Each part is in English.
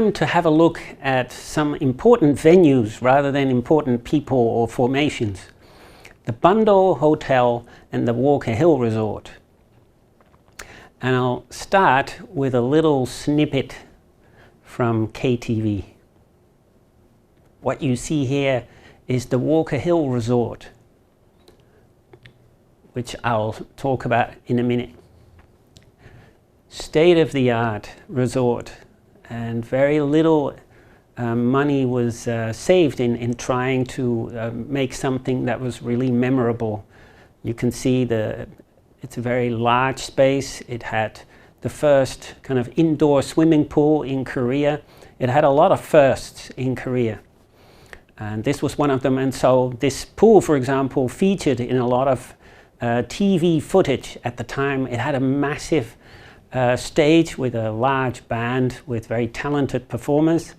time to have a look at some important venues rather than important people or formations. The Bundall Hotel and the Walker Hill Resort. And I'll start with a little snippet from KTV. What you see here is the Walker Hill Resort, which I'll talk about in a minute. State-of-the-art resort, and very little money was saved in trying to make something that was really memorable. You can see it's a very large space. It had the first kind of indoor swimming pool in Korea. It had a lot of firsts in Korea, and this was one of them. And so this pool, for example, featured in a lot of TV footage at the time. It had a massive stage with a large band with very talented performers.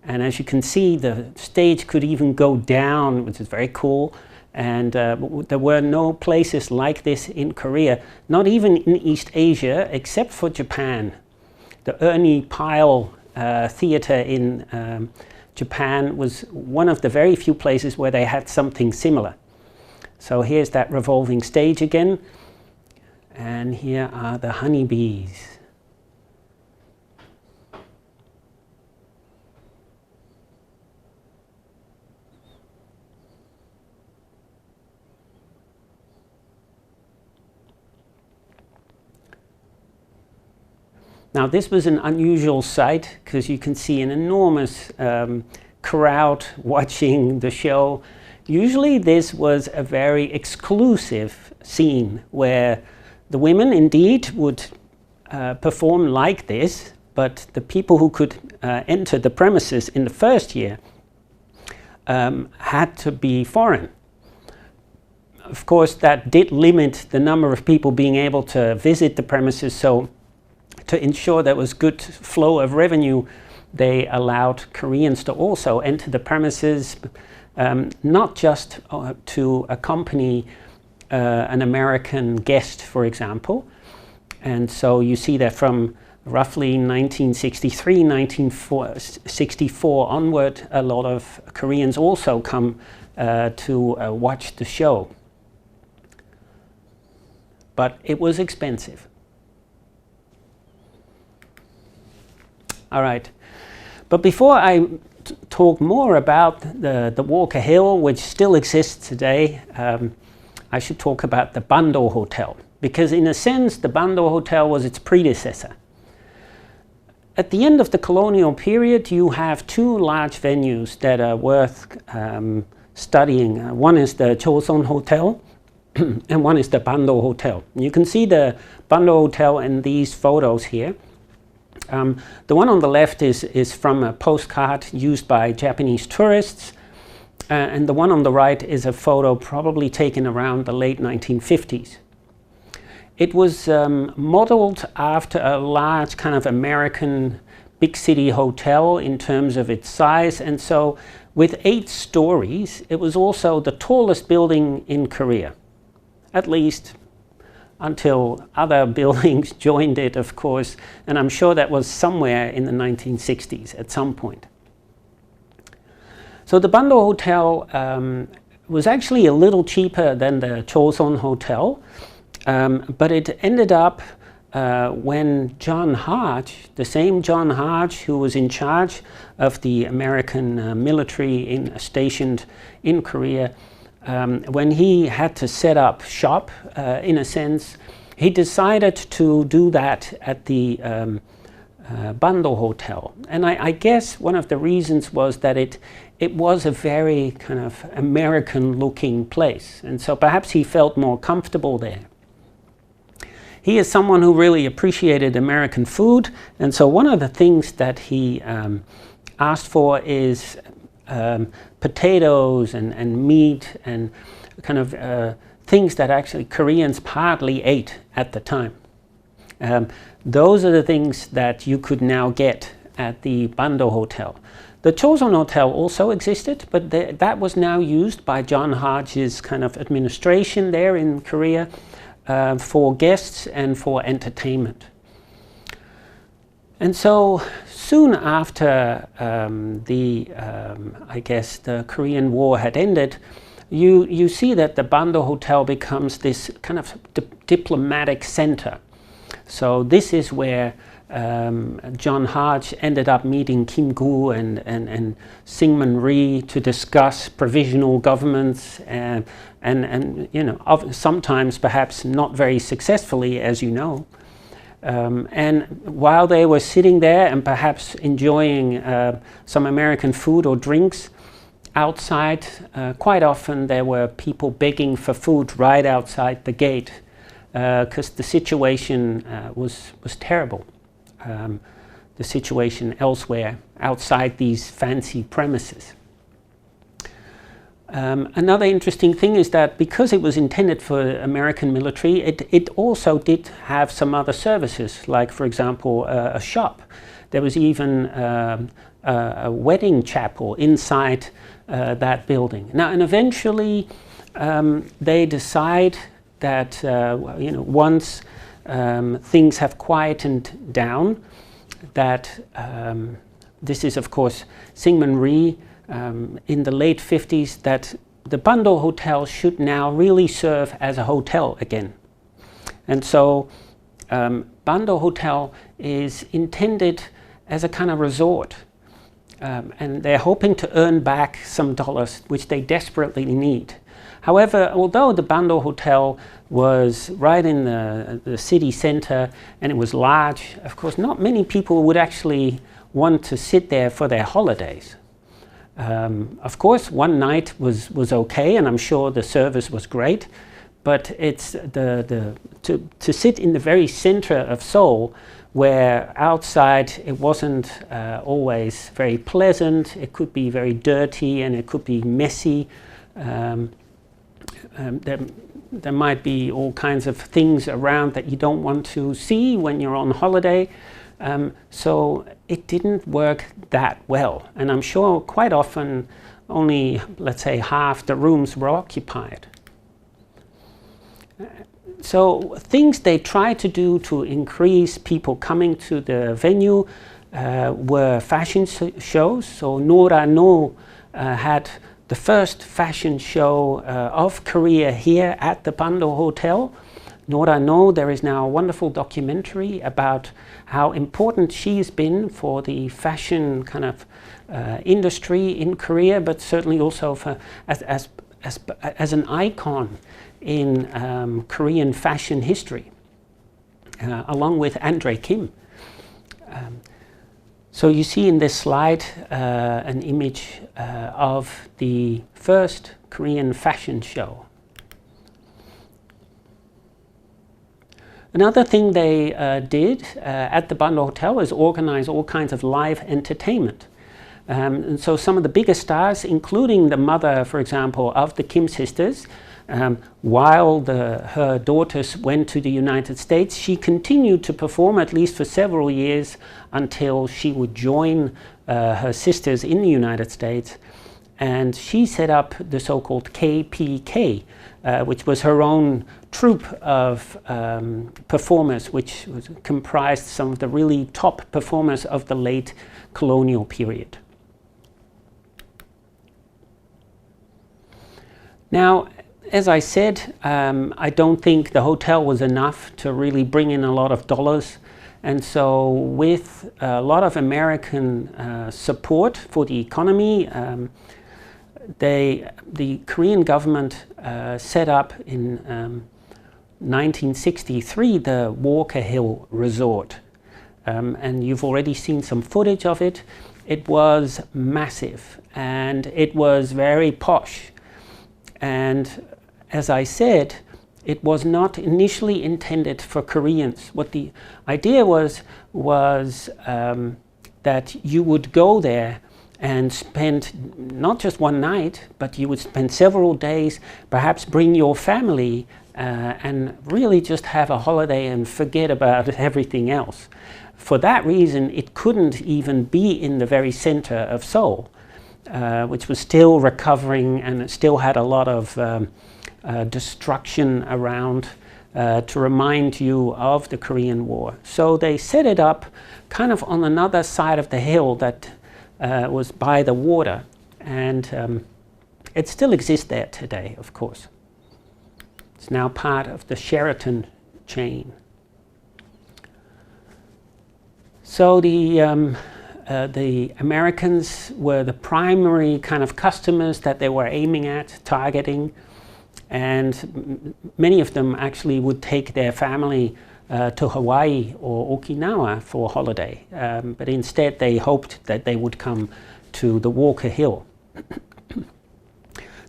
And as you can see, the stage could even go down, which is very cool. And there were no places like this in Korea, not even in East Asia, except for Japan. The Ernie Pyle Theater in Japan was one of the very few places where they had something similar. So here's that revolving stage again. And here are the honeybees. Now this was an unusual sight because you can see an enormous crowd watching the show. Usually this was a very exclusive scene where the women indeed would perform like this, but the people who could enter the premises in the first year had to be foreign. Of course, that did limit the number of people being able to visit the premises, so to ensure there was good flow of revenue, they allowed Koreans to also enter the premises, not just to accompany an American guest, for example. And so you see that from roughly 1963, 1964 onward, a lot of Koreans also come to watch the show. But it was expensive. All right, but before I talk more about the Walker Hill, which still exists today, I should talk about the Bundall Hotel, because in a sense the Bundall Hotel was its predecessor. At the end of the colonial period, you have two large venues that are worth studying. One is the Chosun Hotel and one is the Bundall Hotel. You can see the Bundall Hotel in these photos here. The one on the left is from a postcard used by Japanese tourists, and the one on the right is a photo probably taken around the late 1950s. It was modeled after a large kind of American big city hotel in terms of its size, and so with 8 stories, it was also the tallest building in Korea, at least until other buildings joined it, of course, and I'm sure that was somewhere in the 1960s at some point. So the Bundall Hotel was actually a little cheaper than the Chosun Hotel, but it ended up when John Hodge, the same John Hodge who was in charge of the American military stationed in Korea, when he had to set up shop, in a sense, he decided to do that at the Bundall Hotel. And I guess one of the reasons was that it was a very kind of American-looking place, and so perhaps he felt more comfortable there. He is someone who really appreciated American food, and so one of the things that he asked for is potatoes and meat and kind of things that actually Koreans hardly ate at the time. Those are the things that you could now get at the Bundall Hotel. The Chosun Hotel also existed, but that was now used by John Hodge's kind of administration there in Korea for guests and for entertainment. And so soon after I guess the Korean War had ended, you see that the Bando Hotel becomes this kind of diplomatic center. So this is where John Hodge ended up meeting Kim Gu and Syngman Rhee to discuss provisional governments and you know, sometimes perhaps not very successfully, as you know. And while they were sitting there and perhaps enjoying some American food or drinks outside, quite often there were people begging for food right outside the gate because the situation was terrible. The situation elsewhere outside these fancy premises. Another interesting thing is that because it was intended for American military, it also did have some other services, like, for example, a shop. There was even a wedding chapel inside that building. Now, and eventually they decide that you know, once things have quietened down, that this is, of course, Syngman Rhee in the late 50s, that the Bando Hotel should now really serve as a hotel again. And so Bando Hotel is intended as a kind of resort. And they're hoping to earn back some dollars, which they desperately need. However, although the Bando Hotel was right in the city center and it was large, of course, not many people would actually want to sit there for their holidays. Of course, one night was okay, and I'm sure the service was great, but it's to sit in the very center of Seoul, where outside it wasn't always very pleasant, it could be very dirty and it could be messy. There might be all kinds of things around that you don't want to see when you're on holiday. So it didn't work that well. And I'm sure quite often only, let's say, half the rooms were occupied. So things they tried to do to increase people coming to the venue were fashion shows. So Nora No had the first fashion show of Korea here at the Bando Hotel. Nora No, there is now a wonderful documentary about how important she's been for the fashion kind of industry in Korea, but certainly also for as an icon in Korean fashion history, along with Andre Kim. So you see in this slide an image of the first Korean fashion show. Another thing they did at the Bando Hotel is organize all kinds of live entertainment. And so some of the biggest stars, including the mother, for example, of the Kim sisters, while her daughters went to the United States, she continued to perform at least for several years until she would join her sisters in the United States. And she set up the so-called KPK, which was her own troupe of performers, which comprised some of the really top performers of the late colonial period. Now, as I said, I don't think the hotel was enough to really bring in a lot of dollars. And so with a lot of American support for the economy, the Korean government set up in 1963 the Walker Hill Resort. And you've already seen some footage of it. It was massive and it was very posh. And as I said, it was not initially intended for Koreans. What the idea was that you would go there and spend not just one night, but you would spend several days, perhaps bring your family and really just have a holiday and forget about everything else. For that reason, it couldn't even be in the very center of Seoul, which was still recovering and it still had a lot of destruction around. to remind you of the Korean War. So they set it up kind of on another side of the hill that was by the water, and it still exists there today, of course. It's now part of the Sheraton chain. So the Americans were the primary kind of customers that they were aiming at, targeting, and many of them actually would take their family to Hawaii or Okinawa for a holiday, but instead they hoped that they would come to the Walker Hill.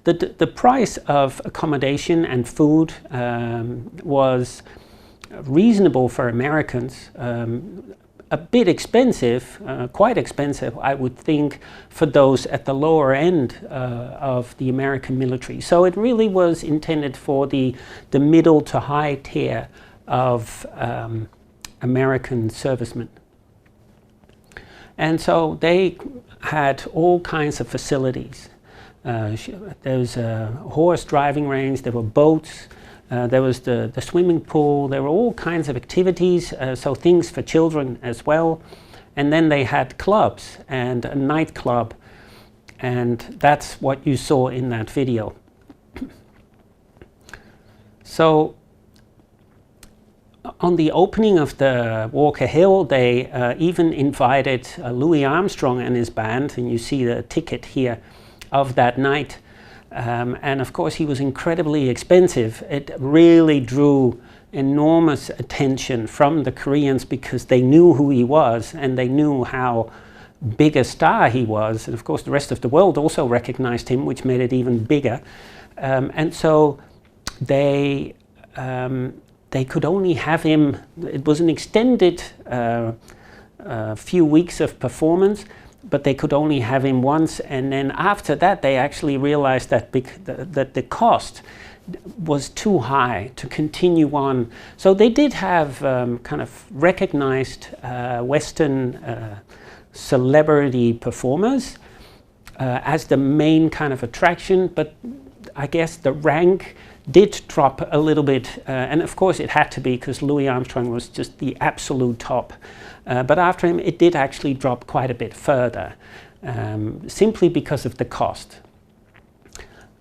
The price of accommodation and food was reasonable for Americans, a bit expensive, quite expensive, I would think, for those at the lower end of the American military. So it really was intended for the middle to high tier of American servicemen. And so they had all kinds of facilities. There was a horse driving range, there were boats, there was the swimming pool, there were all kinds of activities, so things for children as well. And then they had clubs and a nightclub, and that's what you saw in that video. So on the opening of the Walker Hill, they even invited Louis Armstrong and his band, and you see the ticket here of that night. And of course he was incredibly expensive. It really drew enormous attention from the Koreans because they knew who he was and they knew how big a star he was. And of course the rest of the world also recognized him, which made it even bigger. And so they could only have him, it was an extended few weeks of performance, but they could only have him once, and then after that they actually realized that the cost was too high to continue on. So they did have kind of recognized Western celebrity performers as the main kind of attraction, but I guess the rank did drop a little bit, and of course it had to be because Louis Armstrong was just the absolute top. But after him it did actually drop quite a bit further, simply because of the cost.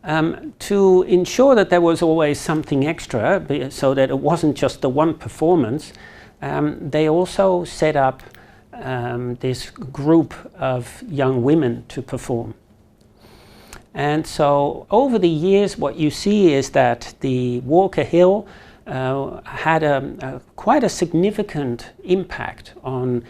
To ensure that there was always something extra, so that it wasn't just the one performance, they also set up this group of young women to perform. And so over the years what you see is that the Walker Hill had quite a significant impact on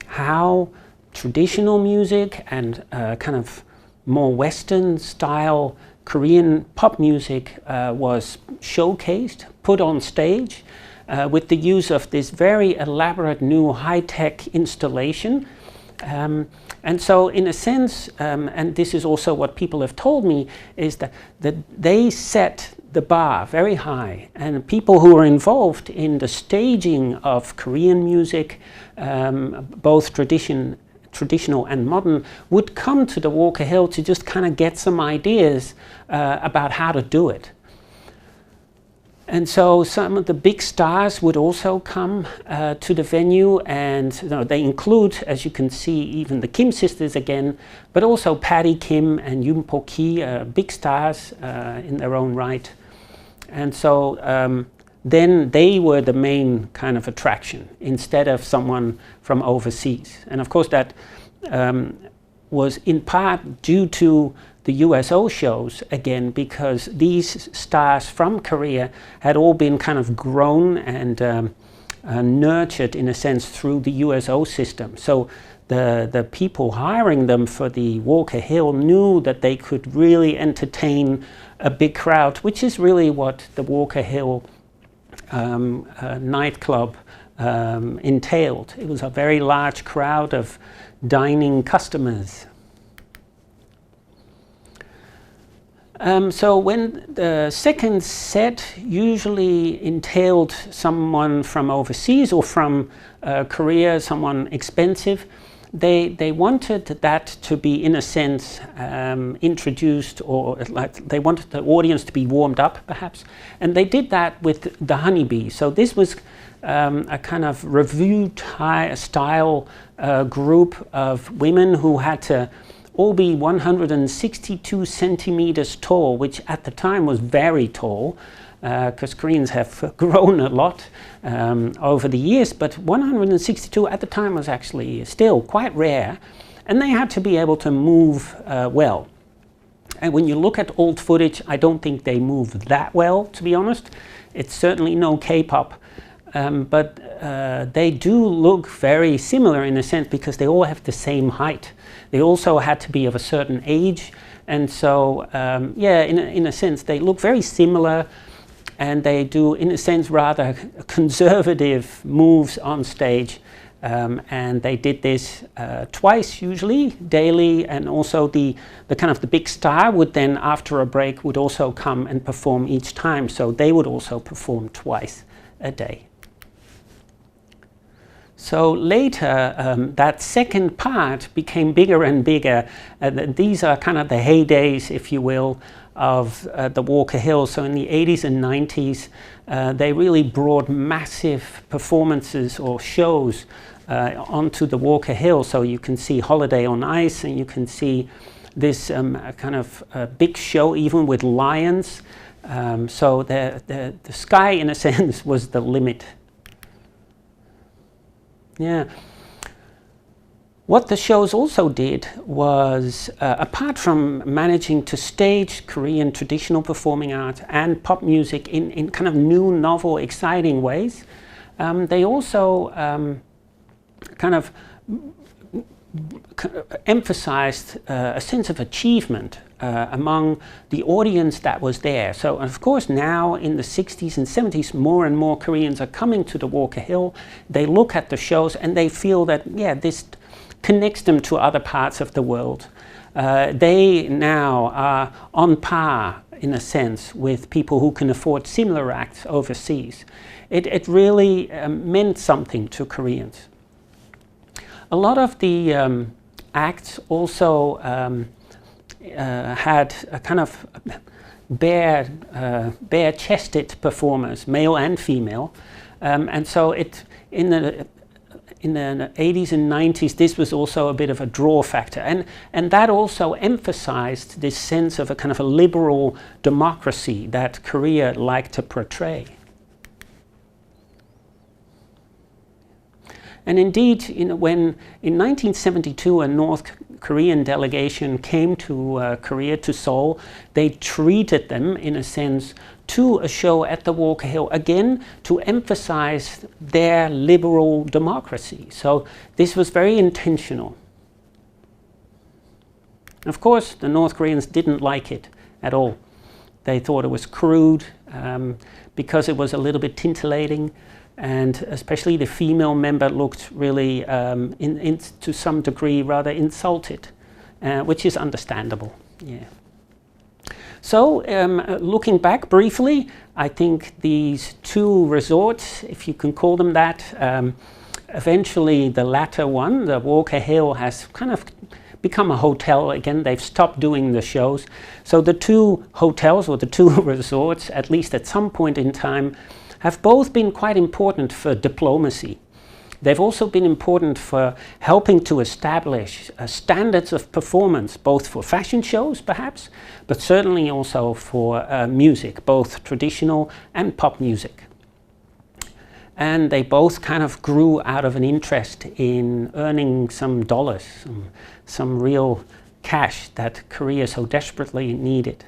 how traditional music and kind of more Western style Korean pop music was showcased, put on stage with the use of this very elaborate new high-tech installation. And so in a sense, and this is also what people have told me, is that they set the bar very high, and people who were involved in the staging of Korean music, both traditional and modern, would come to the Walker Hill to just kind of get some ideas about how to do it. And so some of the big stars would also come to the venue, and they include, as you can see, even the Kim sisters again, but also Patty Kim and Yoon Po Ki, big stars in their own right. And so then they were the main kind of attraction instead of someone from overseas. And of course that was in part due to the USO shows, again, because these stars from Korea had all been kind of grown and nurtured in a sense through the USO system. So the people hiring them for the Walker Hill knew that they could really entertain a big crowd, which is really what the Walker Hill nightclub entailed. It was a very large crowd of dining customers. So when the second set usually entailed someone from overseas or from Korea, someone expensive, they wanted that to be, in a sense, introduced, or like they wanted the audience to be warmed up, perhaps. And they did that with the Honeybee. So this was a kind of revue style group of women who had to all be 162 centimeters tall, which at the time was very tall, because Koreans have grown a lot over the years, but 162 at the time was actually still quite rare, and they had to be able to move well. And when you look at old footage, I don't think they move that well, to be honest. It's certainly no K-pop, but they do look very similar in a sense because they all have the same height. They also had to be of a certain age, and so yeah, in a sense, they look very similar. And they do, in a sense, rather conservative moves on stage. And they did this twice, usually, daily. And also the kind of the big star would then, after a break, would also come and perform each time. So they would also perform twice a day. So later, that second part became bigger and bigger. These are kind of the heydays, if you will, of the Walker Hill. So in the 80s and 90s, they really brought massive performances or shows onto the Walker Hill. So you can see Holiday on Ice, and you can see this kind of big show even with lions. So the sky, in a sense, was the limit. Yeah. What the shows also did was, apart from managing to stage Korean traditional performing art and pop music in kind of new, novel, exciting ways, they also kind of emphasized a sense of achievement among the audience that was there. So, of course, now in the 60s and 70s, more and more Koreans are coming to the Walker Hill. They look at the shows and they feel that, yeah, this connects them to other parts of the world. They now are on par, in a sense, with people who can afford similar acts overseas. It really meant something to Koreans. A lot of the acts also had a kind of bare-chested performers, male and female, and so in the 80s and 90s, this was also a bit of a draw factor. And that also emphasized this sense of a kind of a liberal democracy that Korea liked to portray. And indeed, when in 1972 a North Korean delegation came to Korea, to Seoul, they treated them, in a sense, to a show at the Walker Hill, again, to emphasize their liberal democracy. So this was very intentional. Of course, the North Koreans didn't like it at all. They thought it was crude because it was a little bit tintillating, and especially the female member looked really, to some degree, rather insulted, which is understandable. Yeah. So, looking back briefly, I think these two resorts, if you can call them that, eventually the latter one, the Walker Hill, has kind of become a hotel again. They've stopped doing the shows. So the two hotels, or the two resorts, at least at some point in time, have both been quite important for diplomacy. They've also been important for helping to establish standards of performance, both for fashion shows, perhaps, but certainly also for music, both traditional and pop music. And they both kind of grew out of an interest in earning some dollars, some real cash that Korea so desperately needed.